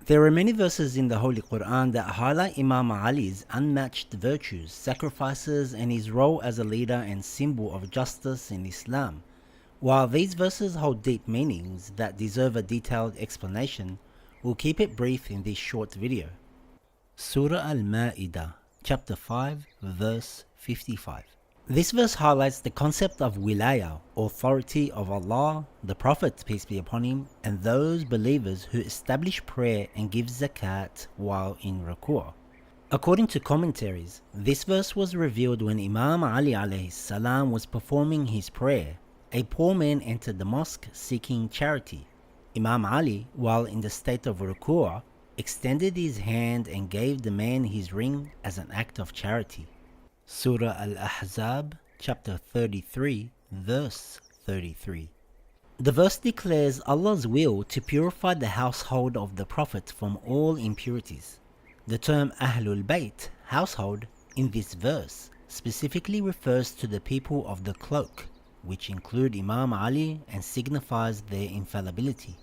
There are many verses in the Holy Quran that highlight Imam Ali's unmatched virtues, sacrifices, and his role as a leader and symbol of justice in Islam. While these verses hold deep meanings that deserve a detailed explanation, we'll keep it brief in this short video. Surah Al-Ma'idah, chapter 5, verse 55. This verse highlights the concept of wilaya, authority of Allah, the Prophet, peace be upon him, and those believers who establish prayer and give zakat while in ruku'. According to commentaries, this verse was revealed when Imam Ali alayhi salam was performing his prayer. A poor man entered the mosque seeking charity. Imam Ali, while in the state of ruku', extended his hand and gave the man his ring as an act of charity. Surah Al-Ahzab, chapter 33, verse 33. The verse declares Allah's will to purify the household of the Prophet from all impurities. The term Ahlul Bayt, household, in this verse specifically refers to the people of the cloak, which include Imam Ali and signifies their infallibility.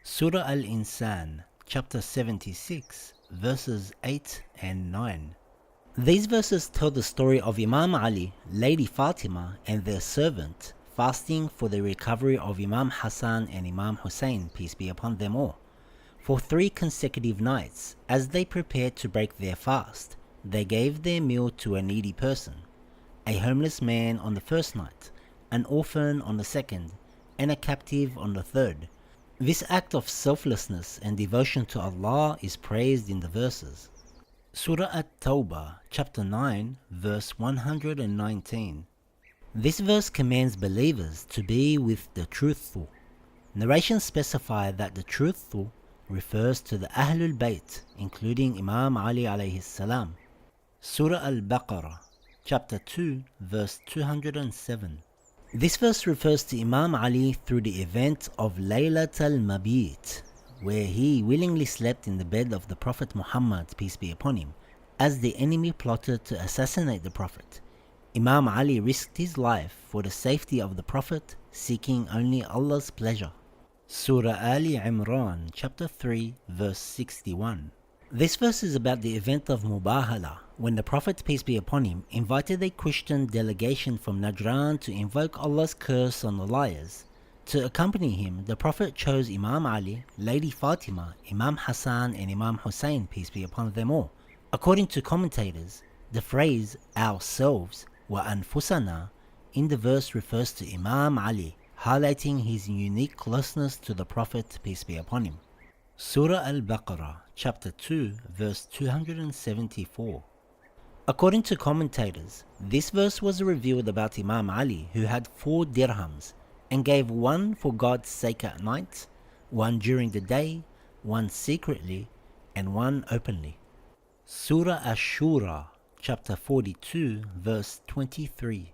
Surah Al-Insan, chapter 76, verses 8 and 9. These verses tell the story of Imam Ali, Lady Fatima, and their servant fasting for the recovery of Imam Hassan and Imam Hussein, peace be upon them all. For 3 consecutive nights, as they prepared to break their fast, they gave their meal to a needy person, a homeless man on the first night, an orphan on the second, and a captive on the third. This act of selflessness and devotion to Allah is praised in the verses. Surah At-Tawbah, chapter 9, verse 119. This verse commands believers to be with the truthful. Narrations specify that the truthful refers to the Ahlul Bayt, including Imam Ali alayhi salam. Surah Al-Baqarah, chapter 2, verse 207. This verse refers to Imam Ali through the event of Laylat al-Mabit, where he willingly slept in the bed of the Prophet Muhammad, peace be upon him, as the enemy plotted to assassinate the Prophet. Imam Ali risked his life for the safety of the Prophet, seeking only Allah's pleasure. Surah Ali Imran, chapter 3, verse 61. This verse is about the event of Mubahala, when the Prophet, peace be upon him, invited a Christian delegation from Najran to invoke Allah's curse on the liars. To accompany him, the Prophet chose Imam Ali, Lady Fatima, Imam Hassan, and Imam Hussein, peace be upon them all. According to commentators, the phrase ourselves, wa anfusana, in the verse refers to Imam Ali, highlighting his unique closeness to the Prophet, peace be upon him. Surah Al-Baqarah, chapter 2, verse 274. According to commentators, this verse was revealed about Imam Ali, who had 4 dirhams, and gave 1 for God's sake at night, 1 during the day, 1 secretly, and 1 openly. Surah Ash-Shura, chapter 42, verse 23.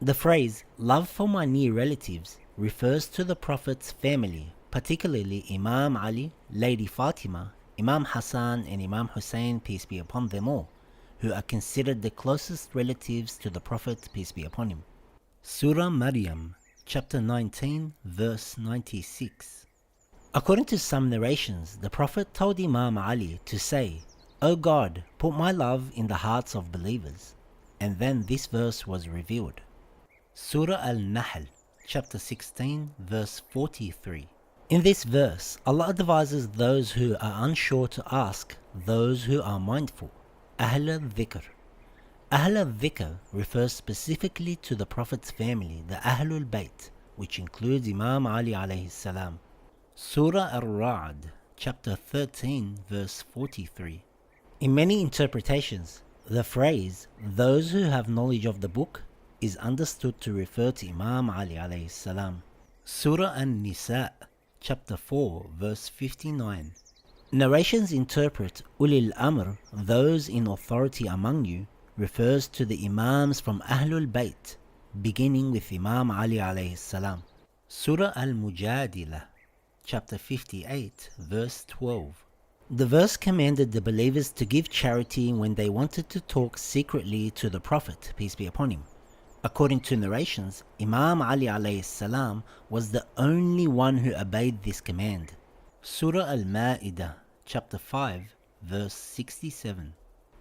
The phrase, love for my near relatives, refers to the Prophet's family, particularly Imam Ali, Lady Fatima, Imam Hassan, and Imam Hussein, peace be upon them all, who are considered the closest relatives to the Prophet, peace be upon him. Surah Maryam, chapter 19, verse 96. According to some narrations, the Prophet told Imam Ali to say, O God, put my love in the hearts of believers. And then this verse was revealed. Surah Al-Nahl, chapter 16, verse 43. In this verse, Allah advises those who are unsure to ask those who are mindful. Ahl al-Dhikr. Ahl al-Dhikr refers specifically to the Prophet's family, the Ahlul Bayt, which includes Imam Ali alayhi salam. Surah Ar-Ra'd, chapter 13, verse 43. In many interpretations, the phrase, those who have knowledge of the book, is understood to refer to Imam Ali alayhi salam. Surah An-Nisa, chapter 4, verse 59. Narrations interpret Ulil Amr, those in authority among you, refers to the Imams from Ahlul Bayt, beginning with Imam Ali alayhi salam. Surah Al-Mujadilah, chapter 58, verse 12. The verse commanded the believers to give charity when they wanted to talk secretly to the Prophet, peace be upon him. According to narrations, Imam Ali alayhi salam was the only one who obeyed this command. Surah Al-Ma'idah, chapter 5, verse 67.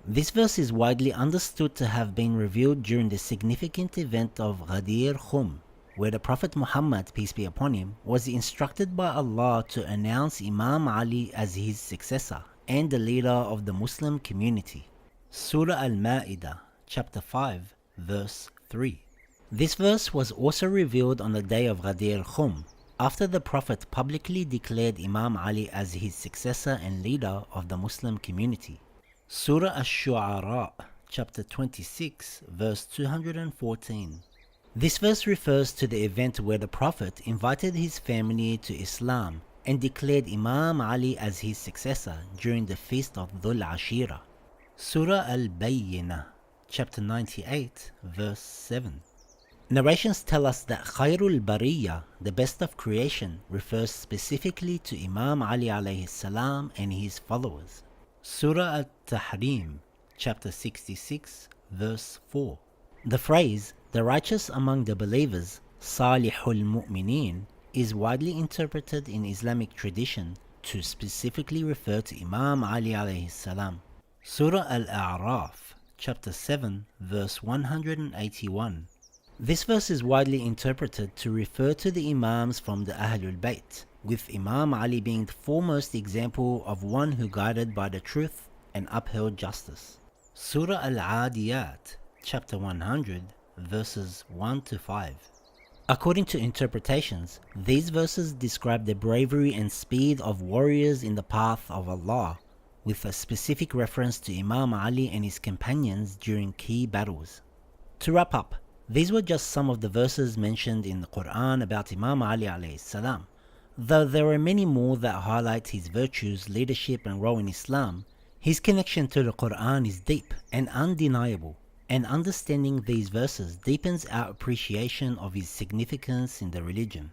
This verse is widely understood to have been revealed during the significant event of Ghadir Khum, where the Prophet Muhammad, peace be upon him, was instructed by Allah to announce Imam Ali as his successor and the leader of the Muslim community. Surah Al-Ma'idah, chapter 5, verse 3. This verse was also revealed on the day of Ghadir Khum, after the Prophet publicly declared Imam Ali as his successor and leader of the Muslim community. Surah Ash-Shu'ara, chapter 26, verse 214. This verse refers to the event where the Prophet invited his family to Islam and declared Imam Ali as his successor during the feast of Dhul Ashira. Surah Al-Bayyinah, chapter 98, verse 7. Narrations tell us that Khairul Bariyah, the best of creation, refers specifically to Imam Ali alayhi salam and his followers. Surah Al-Tahrim, chapter 66, verse 4. The phrase, the righteous among the believers, Salihul Mu'mineen, is widely interpreted in Islamic tradition to specifically refer to Imam Ali alayhi salam. Surah Al-A'raf, chapter 7, verse 181. This verse is widely interpreted to refer to the Imams from the Ahlul Bayt, with Imam Ali being the foremost example of one who guided by the truth and upheld justice. Surah Al-Adiyat, chapter 100, verses 1 to 5. According to interpretations, these verses describe the bravery and speed of warriors in the path of Allah, with a specific reference to Imam Ali and his companions during key battles. To wrap up, these were just some of the verses mentioned in the Quran about Imam Ali alayhi salam. Though there are many more that highlight his virtues, leadership and role in Islam, his connection to the Quran is deep and undeniable, and understanding these verses deepens our appreciation of his significance in the religion.